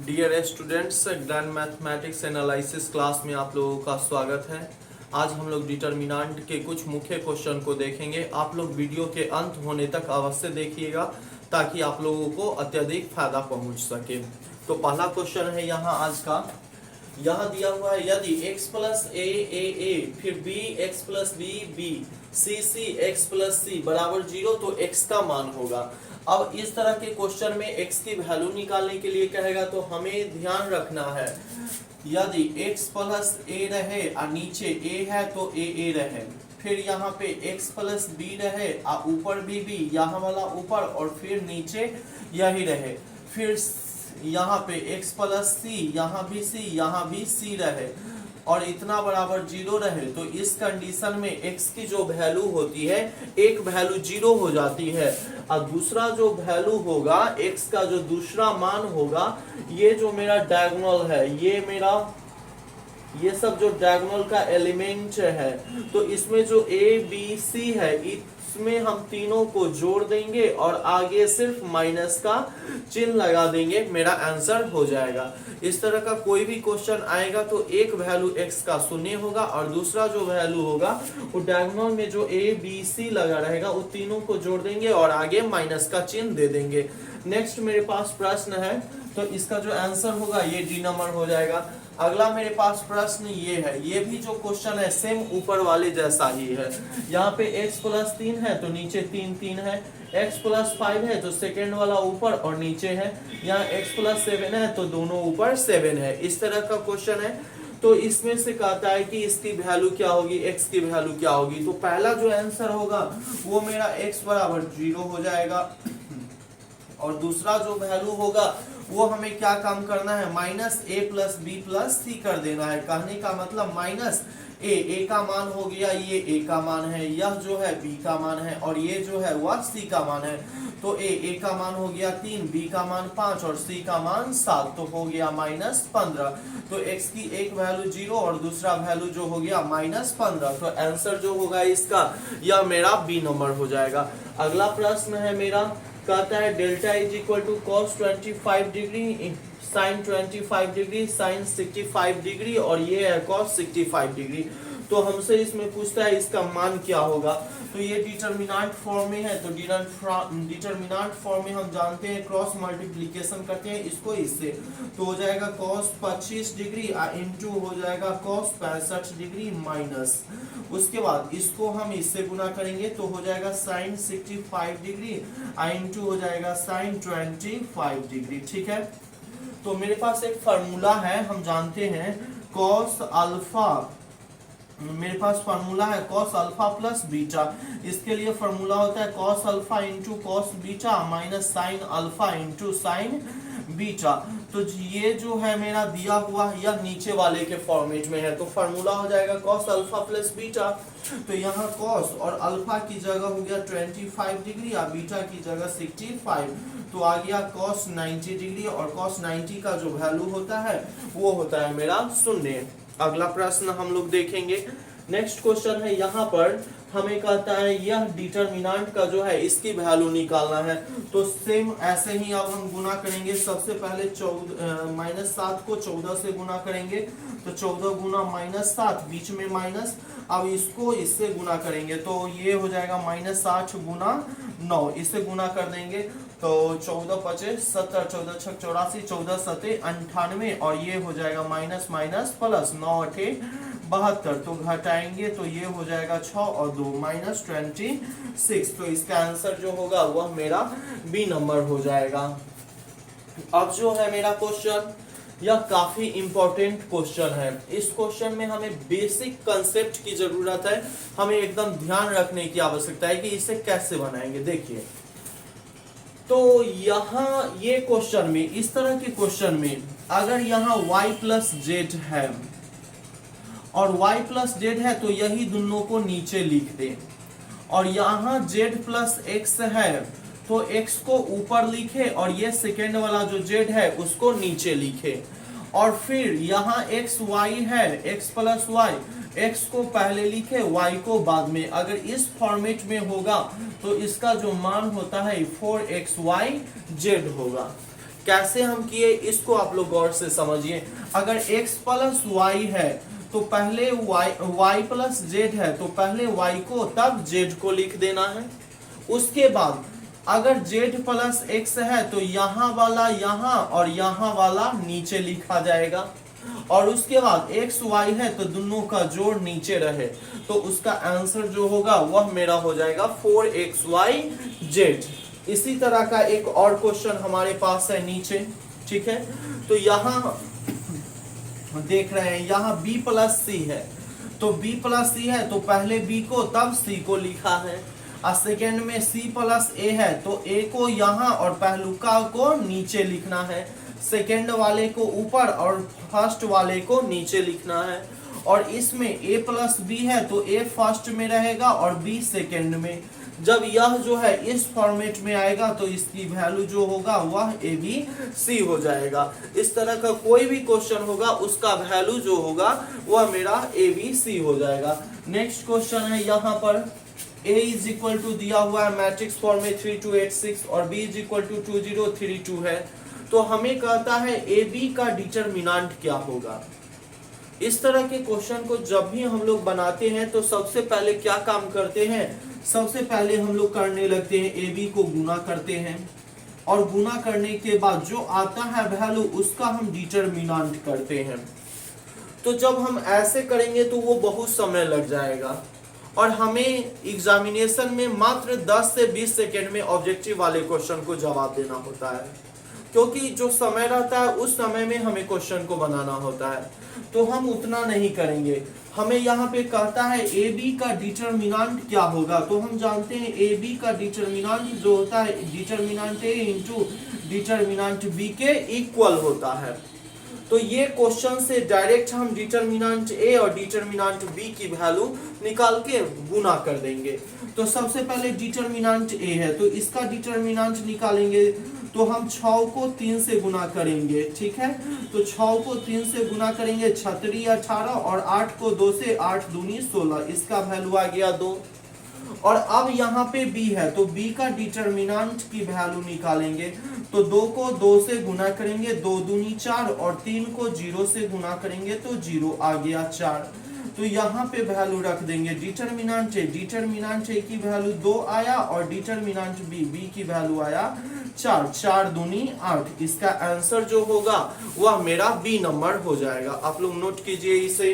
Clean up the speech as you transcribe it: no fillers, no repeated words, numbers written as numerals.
Dear students, grand mathematics analysis class में आप लोगों का स्वागत है। आज हम लोग डिटर्मिनेंट के कुछ मुख्य क्वेश्चन को देखेंगे। आप लोग वीडियो के अंत होने तक अवश्य देखिएगा ताकि आप लोगों को अत्यधिक फायदा पहुंच सके। तो पहला क्वेश्चन है यहाँ आज का, यहाँ दिया हुआ है यदि x प्लस ए फिर b x plus b c x plus c बराबर 0 तो x का मान होगा। अब इस तरह के क्वेश्चन में x की वैल्यू निकालने के लिए कहेगा तो हमें ध्यान रखना है यदि x प्लस ए रहे और नीचे a है तो a रहे, फिर यहाँ पे x प्लस बी रहे और ऊपर भी b, यहाँ वाला ऊपर और फिर नीचे यही रहे, फिर यहाँ पे x प्लस सी, यहाँ भी c, यहाँ भी c रहे और इतना बराबर 0 रहे, तो इस कंडीशन में x की जो वैल्यू होती है एक वैल्यू 0 हो जाती है और दूसरा जो वैल्यू होगा x का जो दूसरा मान होगा, ये जो मेरा डायगोनल है, ये सब जो डायगोनल का एलिमेंट है, तो इसमें जो a b c है इसमें हम तीनों को जोड़ देंगे और आगे सिर्फ माइनस का चिन्ह लगा देंगे, मेरा आंसर हो जाएगा। इस तरह का कोई भी क्वेश्चन आएगा तो एक वैल्यू x का 0 होगा और दूसरा जो वैल्यू होगा वो डायगोनल में जो a b c लगा रहेगा वो तीनों को जोड़ देंगे और आगे माइनस का चिन्ह दे देंगे। नेक्स्ट मेरे पास प्रश्न है, तो इसका जो आंसर होगा ये डी नंबर हो जाएगा। अगला मेरे पास प्रश्न ये है, ये भी जो क्वेश्चन है सेम ऊपर वाले जैसा ही है। यहाँ पे x प्लस 3 है तो नीचे 3 है, x प्लस 5 है तो सेकेंड वाला ऊपर और नीचे है, यहाँ x प्लस 7 है तो दोनों ऊपर 7 है। इस तरह का क्वेश्चन है, तो इसमें से कहता है कि इसकी वैल्यू क्या होगी, x की वैल्यू क्या होगी। तो पहला जो आंसर होगा वो मेरा x बराबर 0 हो जाएगा और दूसरा जो वैल्यू होगा वो हमें क्या काम करना है, minus a plus b plus c कर देना है। कहने का मतलब माइनस a का मान हो गया, ये a का मान है, यह जो है b का मान है और ये जो है वह c का मान है। तो a का मान हो गया 3, b का मान 5 और c का मान 7, तो हो गया -15। तो x की एक वैल्यू 0 और दूसरा वैल्यू जो हो गया -15, तो आंसर जो होगा इसका यह मेरा बी नंबर हो जाएगा। अगला प्रश्न है मेरा, कहता है delta is equal to cos 25 degree sine 25 degree sine 65 degree और ये है कॉस 65 डिग्री। तो हमसे इसमें पूछता है इसका मान क्या होगा। तो ये डिटर्मिनेंट फॉर्म में है, तो डिटर्मिनेंट फॉर्म में हम जानते हैं क्रॉस मल्टीप्लिकेशन करते हैं इसको इससे, तो हो जाएगा कॉस 25 डिग्री इंटू हो जाएगा कॉस 65 डिग्री माइनस, उसके बाद इसको हम इससे गुना करेंगे तो हो जाएगा साइन 65 डिग्री इंटू हो जाएगा साइन 25 डिग्री। ठीक है, तो मेरे पास एक फार्मूला है, हम जानते हैं कॉस अल्फा, मेरे पास फार्मूला है कॉस अल्फा प्लस बीटा। इसके लिए फार्मूला होता है cos alpha into cos beta minus sine alpha into sine beta. तो ये जो है मेरा दिया हुआ यह नीचे वाले के फॉर्मेट में है, तो फार्मूला हो जाएगा कॉस अल्फा प्लस बीटा। तो यहाँ कॉस और अल्फा की जगह हो गया 25 डिग्री और बीटा की जगह 65, तो आ गया कॉस 90 डिग्री और कॉस 90 का जो वैल्यू होता है वो होता है मेरा 0। अगला प्रश्न हम लोग देखेंगे। नेक्स्ट क्वेश्चन है, यहाँ पर हमें कहता है यह डिटर्मिनेंट का जो है इसकी वैल्यू निकालना है। तो सेम ऐसे ही अब हम गुना करेंगे। सबसे पहले -7 को 14 से गुना करेंगे, तो 14 गुना -7 बीच में माइनस, अब इसको इससे गुना करेंगे तो ये हो जाएगा -8 गुना 9, इससे गुना कर देंगे तो 14 पचे 70, 14 छक 84, 14 सते 98 और ये हो जाएगा माइनस माइनस प्लस 9 अठे 72, तो घटाएंगे तो ये हो जाएगा 6 और 2 -26। तो इसका आंसर जो होगा वह मेरा बी नंबर हो जाएगा। अब जो है मेरा क्वेश्चन यह काफी इंपॉर्टेंट क्वेश्चन है। इस क्वेश्चन में हमें बेसिक कंसेप्ट की जरूरत है, हमें एकदम ध्यान रखने की आवश्यकता है कि इसे कैसे बनाएंगे। देखिए, तो यहाँ ये क्वेश्चन में, इस तरह के क्वेश्चन में अगर यहाँ y प्लस जेड है और y प्लस जेड है तो यही दोनों को नीचे लिख दे, और यहाँ z प्लस x है तो x को ऊपर लिखे और ये सेकेंड वाला जो z है उसको नीचे लिखे, और फिर यहाँ x y है, x प्लस y, x को पहले लिखे y को बाद में। अगर इस फॉर्मेट में होगा तो इसका जो मान होता है 4xyz होगा। कैसे हम किए इसको आप लोग गौर से समझिए। अगर x प्लस वाई है तो पहले y प्लस जेड है तो पहले y को तब z को लिख देना है। उसके बाद अगर z प्लस x है तो यहाँ वाला यहाँ और यहाँ वाला नीचे लिखा जाएगा, और उसके बाद x y है तो दोनों का जोड़ नीचे रहे, तो उसका आंसर जो होगा वह मेरा हो जाएगा 4xyz। इसी तरह का एक और क्वेश्चन हमारे पास है नीचे, ठीक है। तो यहाँ देख रहे हैं यहाँ b प्लस सी है, तो b प्लस सी है तो पहले b को तब c को लिखा है, और सेकेंड में c प्लस a है तो a को यहाँ और पहलुका को नीचे लिखना है, सेकेंड वाले को ऊपर और फर्स्ट वाले को नीचे लिखना है। और इसमें a प्लस b है तो a फर्स्ट में रहेगा और b सेकेंड में। जब यह जो है इस फॉर्मेट में आएगा तो इसकी वैल्यू जो होगा वह ए बी सी हो जाएगा। इस तरह का कोई भी क्वेश्चन होगा उसका वैल्यू जो होगा वह मेरा ए बी सी हो जाएगा। नेक्स्ट क्वेश्चन है यहाँ पर a इज इक्वल टू दिया हुआ है मैट्रिक्स फॉर्म में 3286 और b इज इक्वल टू 2032 है। तो हमें कहता है ए बी का डिटरमिनेंट क्या होगा। इस तरह के क्वेश्चन को जब भी हम लोग बनाते हैं तो सबसे पहले क्या काम करते हैं, सबसे पहले हम लोग करने लगते हैं ए बी को गुना करते हैं, और गुना करने के बाद जो आता है वैल्यू उसका हम डिटरमिनेंट करते हैं। तो जब हम ऐसे करेंगे तो वो बहुत समय लग जाएगा, और हमें एग्जामिनेशन में मात्र 10 से 20 सेकेंड में ऑब्जेक्टिव वाले क्वेश्चन को जवाब देना होता है, क्योंकि जो समय रहता है उस समय में हमें क्वेश्चन को बनाना होता है, तो हम उतना नहीं करेंगे। हमें यहाँ पे कहता है ए बी का डिटरमिनेंट क्या होगा, तो हम जानते हैं ए बी का डिटरमिनेंट जो होता है determinant A into determinant B के इक्वल होता है। तो ये क्वेश्चन से डायरेक्ट हम डिटरमिनेंट ए और डिटरमिनेंट बी की वैल्यू निकाल के गुना कर देंगे। तो सबसे पहले डिटरमिनेंट ए है तो इसका डिटरमिनेंट निकालेंगे, तो हम 6 को 3 से गुना करेंगे, ठीक है। तो 6 को 3 से गुना करेंगे 6 18, और 8 को 2 से 8 दूनी 16, इसका वैल्यू आ गया 2। और अब यहाँ पे b है तो b का डिटरमिनेंट की वैल्यू निकालेंगे, तो 2 को 2 से गुना करेंगे 2 दूनी 4, और 3 को 0 से गुना करेंगे तो 0 आ गया 4। तो यहाँ पे वैल्यू रख देंगे डिटरमिनेंट ए की वैल्यू 2 आया, और डिटरमिनेंट बी की वैल्यू आया 4, 4 दूनी 8। इसका आंसर जो होगा वह मेरा बी नंबर हो जाएगा। आप लोग नोट कीजिए इसे।